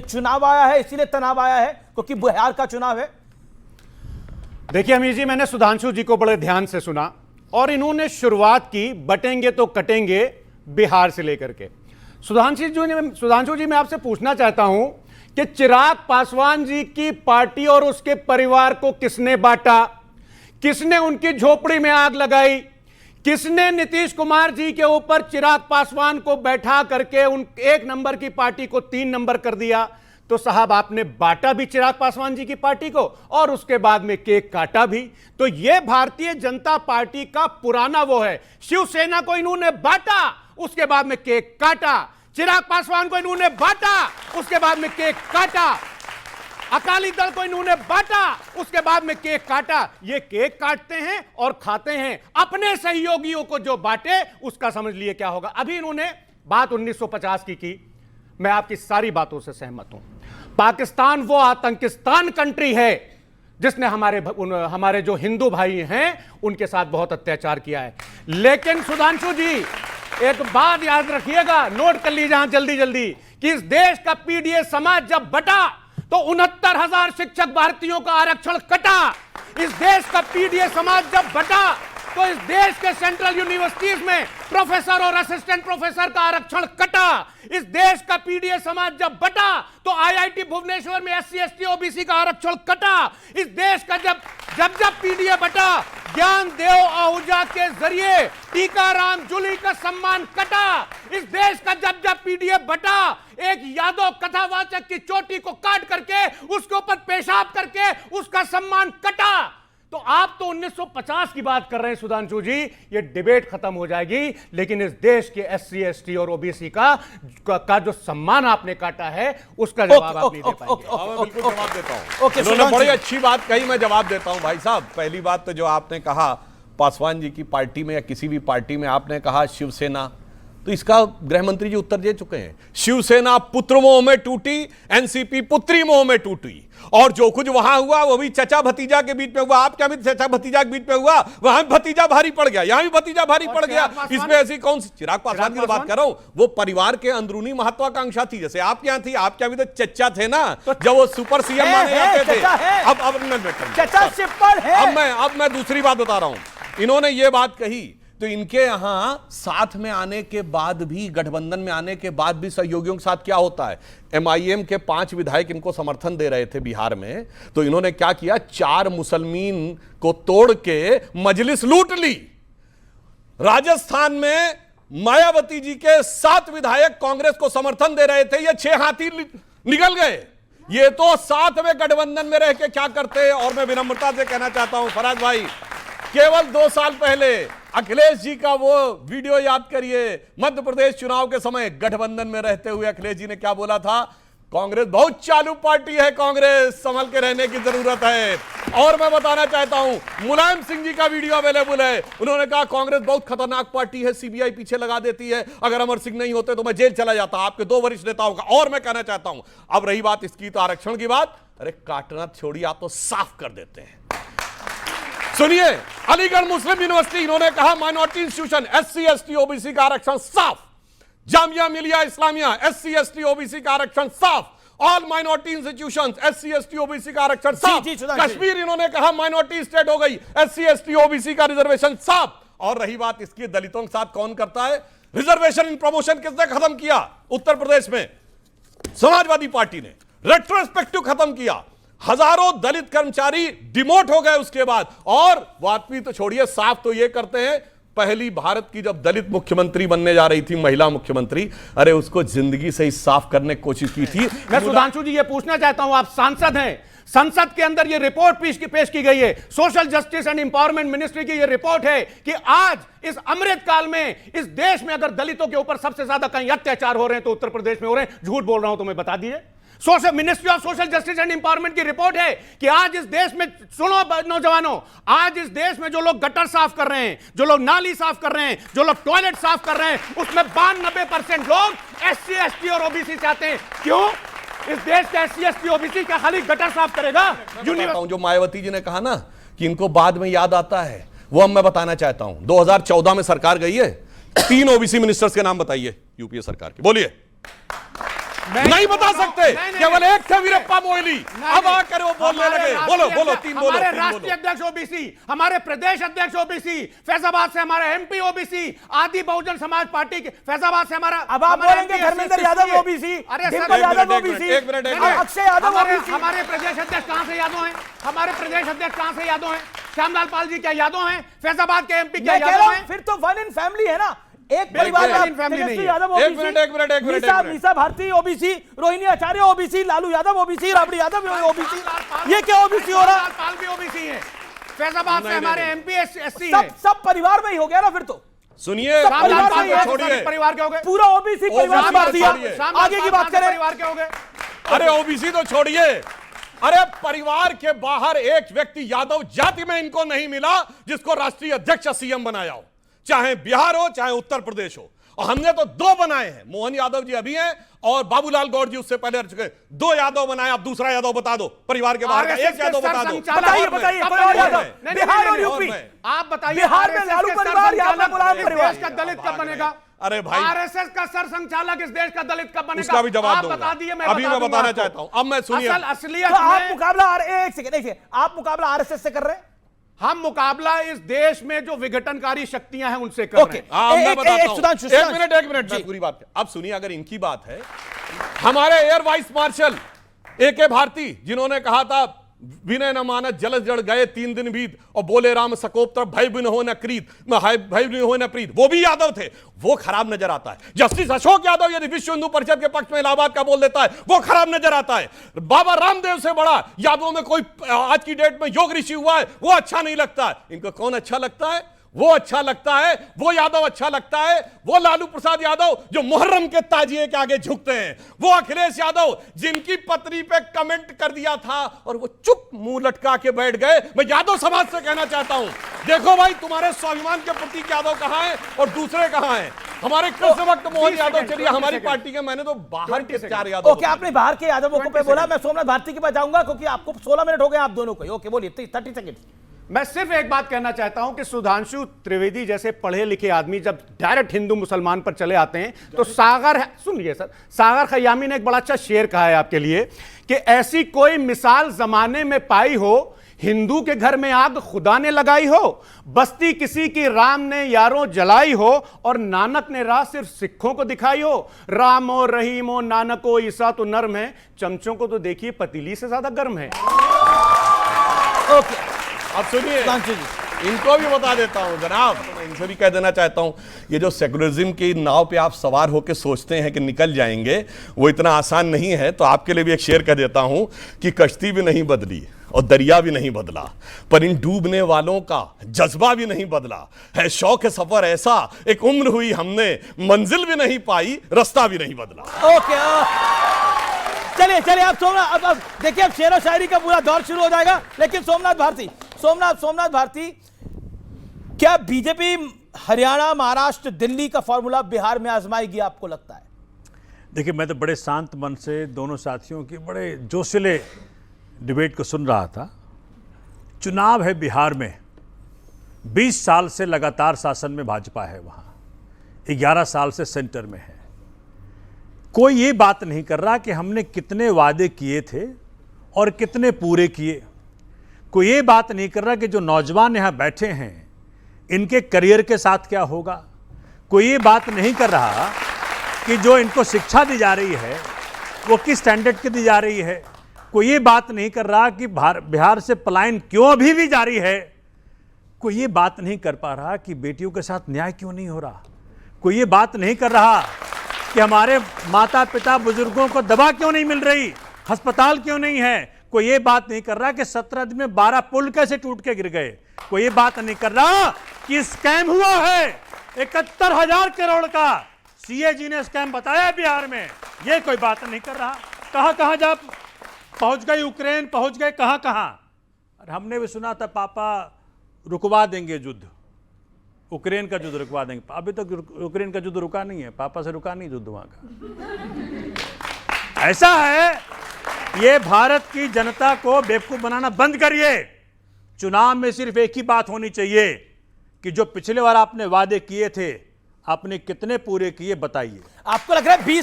चुनाव आया है इसीलिए तनाव आया है क्योंकि बिहार का चुनाव है? देखिए अमीर जी, मैंने सुधांशु जी को बड़े ध्यान से सुना और इन्होंने शुरुआत की बटेंगे तो कटेंगे बिहार से लेकर के। सुधांशु जी, मैं आपसे पूछना चाहता हूं कि चिराग पासवान जी की पार्टी और उसके परिवार को किसने बांटा? किसने उनकी झोपड़ी में आग लगाई? किसने नीतीश कुमार जी के ऊपर चिराग पासवान को बैठा करके उन 1 नंबर की पार्टी को 3 नंबर कर दिया? तो साहब, आपने बांटा भी चिराग पासवान जी की पार्टी को और उसके बाद में केक काटा भी। तो यह भारतीय जनता पार्टी का पुराना वो है। शिवसेना को इन्होंने बांटा, उसके बाद में केक काटा। चिराग पासवान को इन्होंने बांटा, उसके बाद में केक काटा। अकाली दल को इन्होंने बांटा, उसके बाद में केक काटा। ये केक काटते हैं और खाते हैं। अपने सहयोगियों को जो बांटे उसका समझ लिए क्या होगा। अभी इन्होंने बात 1950 की। मैं आपकी सारी बातों से सहमत हूं। पाकिस्तान वो आतंकिस्तान कंट्री है जिसने हमारे जो हिंदू भाई हैं उनके साथ बहुत अत्याचार किया है। लेकिन सुधांशु जी, एक बात याद रखिएगा, नोट कर लीजिए जल्दी जल्दी, कि इस देश का पीडीए समाज जब बटा तो 69,000 शिक्षक भारतीयों का आरक्षण कटा। इस देश का पीडीए समाज जब बटा तो इस देश के सेंट्रल यूनिवर्सिटीज में प्रोफेसर और असिस्टेंट प्रोफेसर का आरक्षण कटा। इस देश का पीडीए समाज जब बटा तो आईआईटी भुवनेश्वर में एससी एसटी ओबीसी का आरक्षण कटा। इस देश का जब पीडीए बटा, ज्ञान देव आहूजा के जरिए टीकाराम जूली का सम्मान कटा। इस देश का जब पीडीए बटा, एक यादव कथावाचक की चोटी को काट करके उसके ऊपर पेशाब करके उसका सम्मान कटा। तो आप तो 1950 की बात कर रहे हैं सुधांशु जी, ये डिबेट खत्म हो जाएगी, लेकिन इस देश के एससी एसटी और ओबीसी का जो सम्मान आपने काटा है उसका जवाब आप नहीं दे पाएंगे। मैं बिल्कुल जवाब देता हूं। उन्होंने बड़ी अच्छी बात कही, मैं जवाब देता हूं। भाई साहब, पहली बात तो जो आपने कहा पासवान जी की पार्टी में या किसी भी पार्टी में आपने कहा शिवसेना, तो इसका गृह मंत्री जी उत्तर दे चुके हैं। शिवसेना पुत्र मोह में टूटी, एनसीपी पुत्री मोह में टूटी, और जो कुछ वहां हुआ वो भी चचा भतीजा के बीच में हुआ। आप क्या भी चचा भतीजा के बीच में हुआ, वहां भी भतीजा भारी पड़ गया, यहां भी भतीजा भारी पड़ गया। इसमें ऐसी कौन सी चिराग पासवान की बात कर रहा हूं, वो परिवार के अंदरूनी महत्वाकांक्षा थी। जैसे आप क्या थी, आप क्या भी तो चचा थे ना, जब वो सुपर सीएम माने जाते थे। अब मैं दूसरी बात बता रहा हूं। इन्होंने ये बात कही तो इनके यहां साथ में आने के बाद भी, गठबंधन में आने के बाद भी सहयोगियों के साथ क्या होता है। एमआईएम के 5 विधायक इनको समर्थन दे रहे थे बिहार में, तो इन्होंने क्या किया, 4 मुसलमान को तोड़ के मजलिस लूट ली। राजस्थान में मायावती जी के 7 विधायक कांग्रेस को समर्थन दे रहे थे, ये 6 हाथी निकल गए। ये तो साथ में गठबंधन में रह के क्या करते हैं। और मैं विनम्रता से कहना चाहता हूं फराज भाई, केवल 2 साल पहले अखिलेश जी का वो वीडियो याद करिए, मध्य प्रदेश चुनाव के समय गठबंधन में रहते हुए अखिलेश जी ने क्या बोला था, कांग्रेस बहुत चालू पार्टी है, कांग्रेस संभल के रहने की जरूरत है। और मैं बताना चाहता हूं, मुलायम सिंह जी का वीडियो अवेलेबल है, उन्होंने कहा कांग्रेस बहुत खतरनाक पार्टी है, सीबीआई पीछे लगा देती है, अगर अमर सिंह नहीं होते तो मैं जेल चला जाता, आपके 2 वरिष्ठ नेताओं का। और मैं कहना चाहता हूं, अब रही बात इसकी तो आरक्षण की बात, अरे काटना छोड़िए, आप तो साफ कर देते हैं। सुनिए, अलीगढ़ मुस्लिम यूनिवर्सिटी, इन्होंने कहा minority institution SC ST OBC का आरक्षण साफ। Jamia Millia Islamia SC ST OBC का आरक्षण साफ। All minority institutions SC ST OBC का आरक्षण साफ। कश्मीर इन्होंने कहा माइनॉरिटी स्टेट हो गई, एससी एसटी ओबीसी का रिजर्वेशन साफ। और रही बात इसकी, दलितों के साथ कौन करता है रिजर्वेशन इन प्रमोशन, किसने खत्म किया? उत्तर प्रदेश में समाजवादी पार्टी ने रेट्रोस्पेक्टिव खत्म किया। हजारों दलित कर्मचारी डिमोट हो गए उसके बाद। और बात भी तो छोड़िए, साफ तो ये करते हैं, पहली भारत की जब दलित मुख्यमंत्री बनने जा रही थी, महिला मुख्यमंत्री, अरे उसको जिंदगी से ही साफ करने की कोशिश की थी। मैं सुधांशु जी ये पूछना चाहता हूं, आप सांसद हैं, संसद के अंदर ये रिपोर्ट पेश की गई है, social justice and empowerment ministry की ये रिपोर्ट है कि आज इस अमृत काल में इस देश में अगर दलितों के ऊपर सबसे ज्यादा कहीं अत्याचार हो रहे हैं तो उत्तर प्रदेश में हो रहे हैं। झूठ बोल रहा हूं तो मैं बता दिए। Social ministry of social justice and empowerment की रिपोर्ट है कि आज इस देश में, सुनो नौजवानों, आज इस देश में जो लोग गटर साफ कर रहे हैं, जो लोग नाली साफ कर रहे हैं, जो लोग टॉयलेट साफ कर रहे हैं, उसमें 92% लोग एससी एसटी और ओबीसी से आते हैं। क्यों? इस देश का एससी एसटी ओबीसी का खाली गटर साफ करेगा? जो मायावती जी ने कहा ना कि इनको बाद में याद आता है, वो अब मैं बताना चाहता हूं। 2014 में सरकार गई है, 3 ओबीसी मिनिस्टर्स के नाम बताइए यूपीए सरकार के, बोलिए। नहीं बता सकते, केवल एक थे वीरप्पा मोइली, अब आकर वो बोलने लगे। बोलो बोलो, तीन बोलो। हमारे राष्ट्रीय अध्यक्ष ओबीसी, हमारे प्रदेश अध्यक्ष ओबीसी, फैजाबाद से हमारे एमपी ओबीसी, आदि बहुजन समाज पार्टी के फैजाबाद से हमारा, अब आप बोलेंगे Dharmendra Yadav OBC, Dimple Yadav OBC, Akshay Yadav OBC. हमारे प्रदेश अध्यक्ष कहां से यादव हैं? हमारे प्रदेश अध्यक्ष कहां से यादव हैं? श्यामलाल पाल जी क्या यादव हैं? फैजाबाद के एमपी क्या यादव हैं? फिर तो वन इन फैमिली है ना, एक परिवार में Tejashwi Yadav OBC, Misa Bharti OBC, Rohini Acharya OBC, Lalu Yadav OBC, Rabri Yadav OBC, ये क्या ओबीसी हो रहा? पाल भी ओबीसी है। फैजाबाद से हमारे एमपी एससी सब परिवार में ही हो गया ना फिर तो। सुनिए, छोड़िए, परिवार के हो गए, पूरा ओबीसी परिवार बात दिया। आगे की बात करें, परिवार के हो गए। अरे ओबीसी तो छोड़िए, अरे परिवार के बाहर एक व्यक्ति यादव जाति में इनको नहीं मिला जिसको राष्ट्रीय अध्यक्ष सीएम बनाया हो, चाहे बिहार हो चाहे उत्तर प्रदेश हो। और हमने तो दो बनाए हैं, मोहन यादव जी अभी हैं और बाबूलाल गौड़ जी उससे पहले रह चुके। दो यादव बनाए, आप दूसरा यादव बता दो परिवार के बाहर का, एक यादव बता दो। बताइए बिहार और यूपी, आप बताइए बिहार में लालू परिवार, यहाँ पे गुलाम परिवार। देश का दलित कब बनेगा? अरे भाई, आरएसएस का सर संचालक इस देश का दलित कब बनेगा? इसका भी जवाब आप दूंगा। बता दिए, अभी मैं बताना चाहता हूं। अब मैं सुनिए, असलियत आप में मुकाबला, एक सेकंड, आप मुकाबला आरएसएस से कर रहे हैं? हम मुकाबला इस देश में जो विघटनकारी शक्तियां हैं उनसे कर रहे हैं। मैं बताता हूं। एक मिनट मैं पूरी बात, अब सुनिए। अगर इनकी बात है, हमारे air vice marshal A K. Bharti जिन्होंने कहा था विनय न मानत जलस जड़ गए 3 दिन बीत, और बोले राम सकोप तरफ भय बिन हो न क्रीत, भय बिन हो न प्रीत, वो भी यादव थे, वो खराब नजर आता है। जस्टिस अशोक यादव यदि विश्व हिंदू परिषद के पक्ष में इलाहाबाद का बोल देता है, वो खराब नजर आता है। बाबा रामदेव से बड़ा यादवों में कोई आज की डेट में योग ऋषि हुआ है, वो अच्छा नहीं लगता है। इनको कौन अच्छा लगता है? वो अच्छा लगता है, वो यादव अच्छा लगता है, वो लालू प्रसाद यादव जो मुहर्रम के ताजिए के आगे झुकते हैं, वो अखिलेश यादव जिनकी पत्नी पे कमेंट कर दिया था और वो चुप मुंह लटका के बैठ गए। मैं यादव समाज से कहना चाहता हूं, देखो भाई, तुम्हारे स्वाभिमान के प्रतीक यादव कहां हैं और दूसरे कहां हैं? हमारे कृष्ण भक्त मोहन यादव चलिए हमारी पार्टी के, मैंने तो बाहर के 4 यादव। ओके, आपने बाहर के यादवों को पे बोला, मैं सोमनाथ भारती के पास जाऊंगा क्योंकि आपको 16 मिनट हो गए आप दोनों को। ओके, बोलिए, 30 सेकंड। मैं सिर्फ एक बात कहना चाहता हूं कि सुधांशु त्रिवेदी जैसे पढ़े लिखे आदमी जब डायरेक्ट हिंदू मुसलमान पर चले आते हैं तो सुनिए सर, सागर खयामी ने एक बड़ा अच्छा शेर कहा है आपके लिए कि ऐसी कोई मिसाल जमाने में पाई हो, हिंदू के घर में आग खुदा ने लगाई हो, बस्ती किसी की राम ने यारों जलाई हो, और नानक ने राह सिर्फ सिखों को दिखाई हो। रामो रहीमो नानको ईसा तो नर्म है, चमचों को तो देखिए पतीली से ज्यादा गर्म है। ओके, अब सुनिए, इनको भी बता देता हूं जनाब, मैं इनसे भी कह देना चाहता हूं, ये जो सेकुलरिज्म की नाव पे आप सवार होकर सोचते हैं कि निकल जाएंगे, वो इतना आसान नहीं है। तो आपके लिए भी एक शेर कह देता हूं कि कश्ती भी नहीं बदली और दरिया भी नहीं बदला, पर इन डूबने वालों का जज्बा भी नहीं बदला है। शौक सफर ऐसा, एक उम्र हुई हमने, मंजिल भी नहीं पाई, रास्ता भी नहीं बदला। ओके, चलिए आप सोमनाथ, अब देखिए, अब शेर और शायरी का पूरा दौर शुरू हो जाएगा। लेकिन सोमनाथ भारती, क्या बीजेपी हरियाणा, महाराष्ट्र, दिल्ली का फॉर्मूला बिहार में आजमाएगी, आपको लगता है? देखिए, मैं तो बड़े शांत मन से दोनों साथियों की बड़े जोशीले डिबेट को सुन रहा था। चुनाव है बिहार में, 20 साल से लगातार शासन में भाजपा है, वहाँ 11 साल से सेंटर में है। कोई ये बात नहीं कर रहा कि हमने कितने वादे किए थे और कितने पूरे किए। कोई ये बात नहीं कर रहा कि जो नौजवान यहाँ बैठे हैं इनके करियर के साथ क्या होगा। कोई ये बात नहीं कर रहा कि जो इनको शिक्षा दी जा रही है वो किस स्टैंडर्ड की दी जा रही है। कोई ये बात नहीं कर रहा कि बिहार से पलायन क्यों अभी भी जारी है। कोई ये बात नहीं कर पा रहा कि बेटियों के साथ न्याय क्यों नहीं हो रहा। कोई ये बात नहीं कर रहा कि हमारे माता पिता बुजुर्गों को दवा क्यों नहीं मिल रही, अस्पताल क्यों नहीं है। कोई ये बात नहीं कर रहा कि 17 दिन में 12 पुल कैसे टूट के गिर गए। कोई ये बात नहीं कर रहा कि स्कैम हुआ है 71,000 करोड़ का, सीए जी ने स्कैम बताया बिहार में। ये कोई बात नहीं कर रहा। कहां कहां जा पहुंच गए, यूक्रेन पहुंच गए, कहां कहां। और हमने भी सुना था पापा रुकवा देंगे युद्ध, यूक्रेन का युद्ध रुकवा देंगे। अभी तक यूक्रेन का युद्ध रुका नहीं है, पापा से रुका नहीं युद्ध वहां का। ऐसा है, ये भारत की जनता को बेवकूफ बनाना बंद करिए। चुनाव में सिर्फ एक ही बात होनी चाहिए कि जो पिछले बार आपने वादे किए थे आपने कितने पूरे किए बताइए। आपको लग रहा है 20